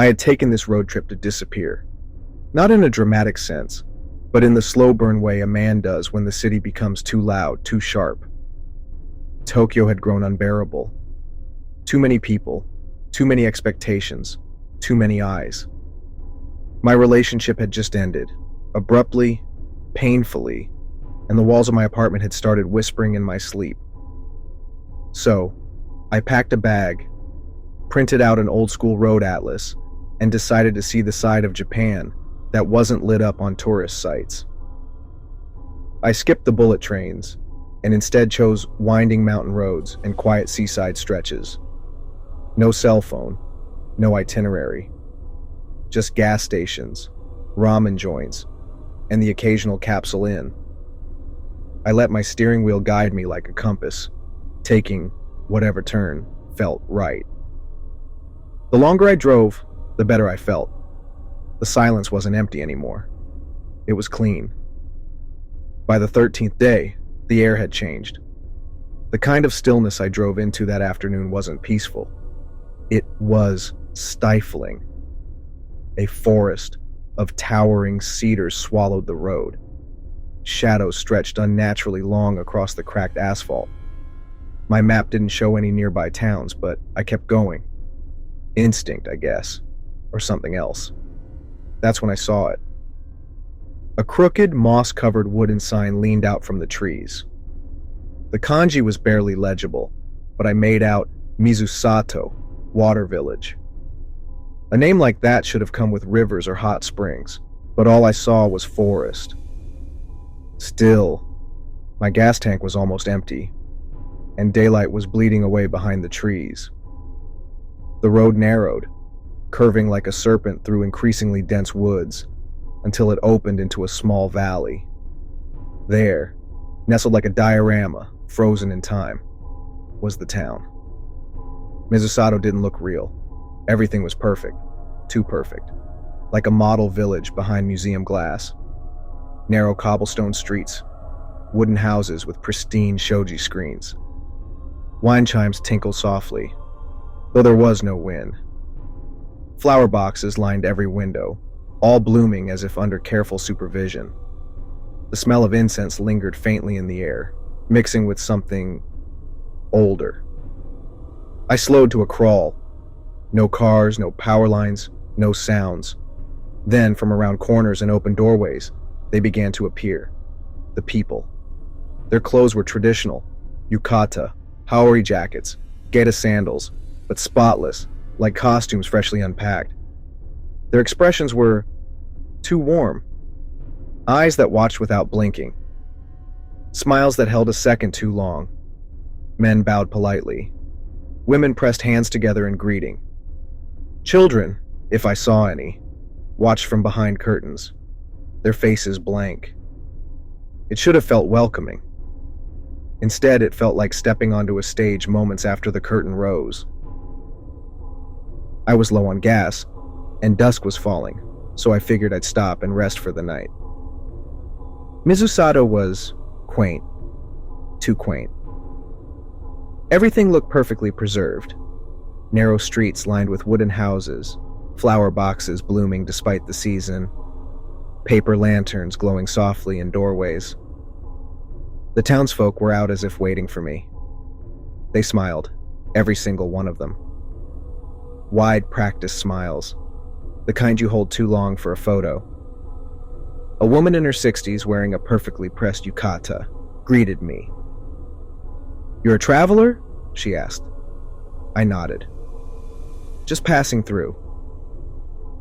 I had taken this road trip to disappear. Not in a dramatic sense, but in the slow burn way a man does when the city becomes too loud, too sharp. Tokyo had grown unbearable. Too many people, too many expectations, too many eyes. My relationship had just ended, abruptly, painfully, and the walls of my apartment had started whispering in my sleep. So, I packed a bag, printed out an old-school road atlas, and decided to see the side of Japan that wasn't lit up on tourist sites. I skipped the bullet trains, and instead chose winding mountain roads and quiet seaside stretches. No cell phone, no itinerary. Just gas stations, ramen joints, and the occasional capsule inn. I let my steering wheel guide me like a compass, taking whatever turn felt right. The longer I drove, the better I felt. The silence wasn't empty anymore. It was clean. By the 13th day, the air had changed. The kind of stillness I drove into that afternoon wasn't peaceful. It was stifling. A forest of towering cedars swallowed the road. Shadows stretched unnaturally long across the cracked asphalt. My map didn't show any nearby towns, but I kept going. Instinct, I guess, or something else. That's when I saw it. A crooked, moss-covered wooden sign leaned out from the trees. The kanji was barely legible, but I made out Mizusato, Water Village. A name like that should have come with rivers or hot springs, but all I saw was forest. Still, my gas tank was almost empty, and daylight was bleeding away behind the trees. The road narrowed, curving like a serpent through increasingly dense woods, until it opened into a small valley. There, nestled like a diorama, frozen in time, was the town. Mizusato didn't look real. Everything was perfect, too perfect, like a model village behind museum glass. Narrow cobblestone streets, wooden houses with pristine shoji screens. Wine chimes tinkle softly, though there was no wind. Flower boxes lined every window, all blooming as if under careful supervision. The smell of incense lingered faintly in the air, mixing with something older. I slowed to a crawl. No cars, no power lines, no sounds. Then, from around corners and open doorways, they began to appear. The people. Their clothes were traditional, yukata, haori jackets, geisha sandals, but spotless, like costumes freshly unpacked. Their expressions were too warm. Eyes that watched without blinking. Smiles that held a second too long. Men bowed politely. Women pressed hands together in greeting. Children, if I saw any, watched from behind curtains, their faces blank. It should have felt welcoming. Instead, it felt like stepping onto a stage moments after the curtain rose. I was low on gas, and dusk was falling, so I figured I'd stop and rest for the night. Mizusato was quaint. Too quaint. Everything looked perfectly preserved. Narrow streets lined with wooden houses, flower boxes blooming despite the season, paper lanterns glowing softly in doorways. The townsfolk were out as if waiting for me. They smiled, every single one of them. Wide, practiced smiles, the kind you hold too long for a photo. A woman in her 60s wearing a perfectly pressed yukata greeted me. "You're a traveler?" she asked. I nodded. "Just passing through."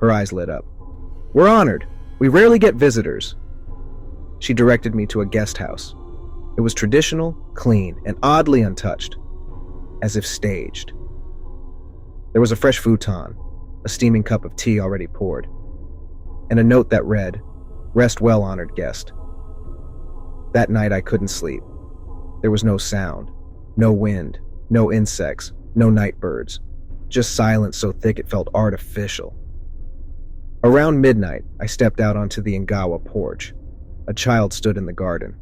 Her eyes lit up. "We're honored. We rarely get visitors." She directed me to a guest house. It was traditional, clean, and oddly untouched, as if staged. There was a fresh futon, a steaming cup of tea already poured, and a note that read, "Rest well, honored guest." That night I couldn't sleep. There was no sound, no wind, no insects, no night birds, just silence so thick it felt artificial. Around midnight, I stepped out onto the Ingawa porch. A child stood in the garden.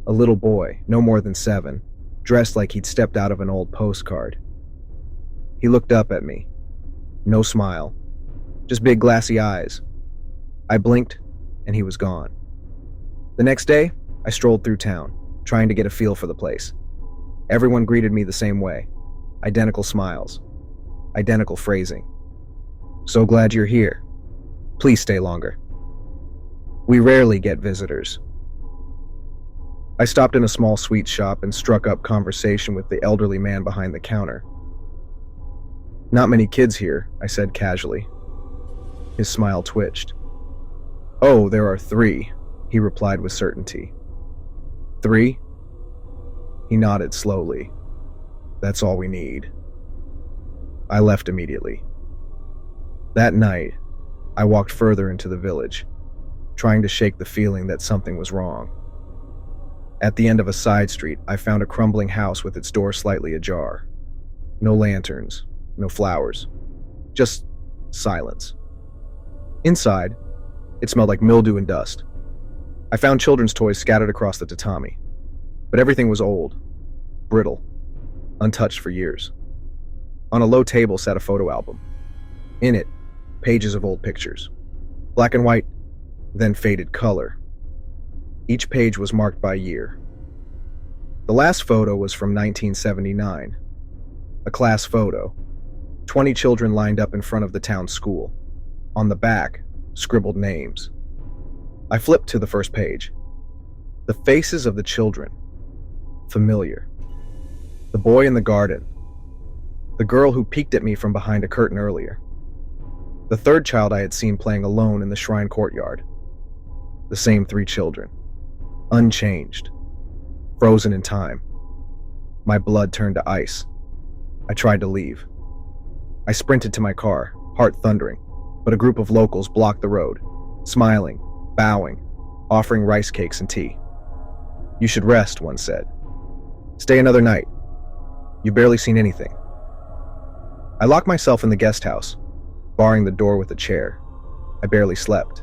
A little boy, no more than 7, dressed like he'd stepped out of an old postcard. He looked up at me. No smile, just big glassy eyes. I blinked, and he was gone. The next day, I strolled through town, trying to get a feel for the place. Everyone greeted me the same way. Identical smiles. Identical phrasing. "So glad you're here. Please stay longer. We rarely get visitors." I stopped in a small sweet shop and struck up conversation with the elderly man behind the counter. "Not many kids here," I said casually. His smile twitched. "Oh, there are 3, he replied with certainty. 3? He nodded slowly. "That's all we need." I left immediately. That night, I walked further into the village, trying to shake the feeling that something was wrong. At the end of a side street, I found a crumbling house with its door slightly ajar. No lanterns, no flowers, just silence. Inside, it smelled like mildew and dust. I found children's toys scattered across the tatami, but everything was old, brittle, untouched for years. On a low table sat a photo album. In it, pages of old pictures. Black and white, then faded color. Each page was marked by year. The last photo was from 1979. A class photo. 20 children lined up in front of the town school. On the back, scribbled names. I flipped to the first page. The faces of the children. Familiar. The boy in the garden. The girl who peeked at me from behind a curtain earlier. The third child I had seen playing alone in the shrine courtyard. The same 3 children. Unchanged. Frozen in time. My blood turned to ice. I tried to leave. I sprinted to my car, heart thundering, but a group of locals blocked the road, smiling, bowing, offering rice cakes and tea. "You should rest," one said. "Stay another night. You've barely seen anything." I locked myself in the guest house, barring the door with a chair. I barely slept.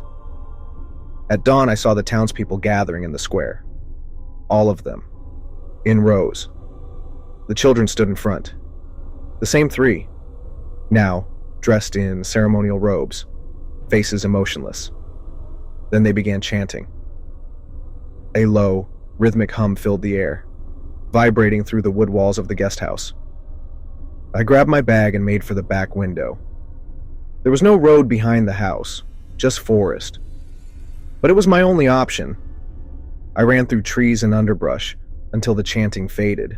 At dawn, I saw the townspeople gathering in the square. All of them. In rows. The children stood in front. The same 3. Now, dressed in ceremonial robes, faces emotionless. Then they began chanting. A low, rhythmic hum filled the air, vibrating through the wood walls of the guest house. I grabbed my bag and made for the back window. There was no road behind the house, just forest. But it was my only option. I ran through trees and underbrush until the chanting faded.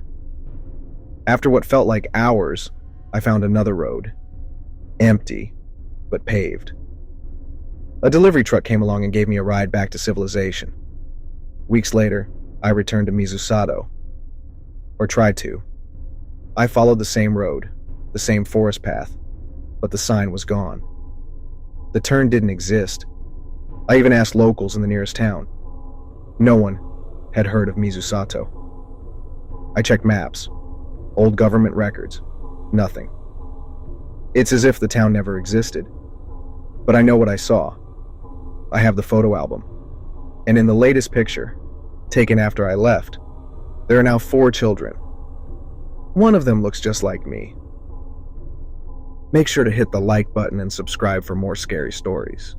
After what felt like hours, I found another road. Empty, but paved. A delivery truck came along and gave me a ride back to civilization. Weeks later, I returned to Mizusato. Or tried to. I followed the same road, the same forest path, but the sign was gone. The turn didn't exist. I even asked locals in the nearest town. No one had heard of Mizusato. I checked maps, old government records, nothing. It's as if the town never existed. But I know what I saw. I have the photo album. And in the latest picture, taken after I left, there are now 4 children. One of them looks just like me. Make sure to hit the like button and subscribe for more scary stories.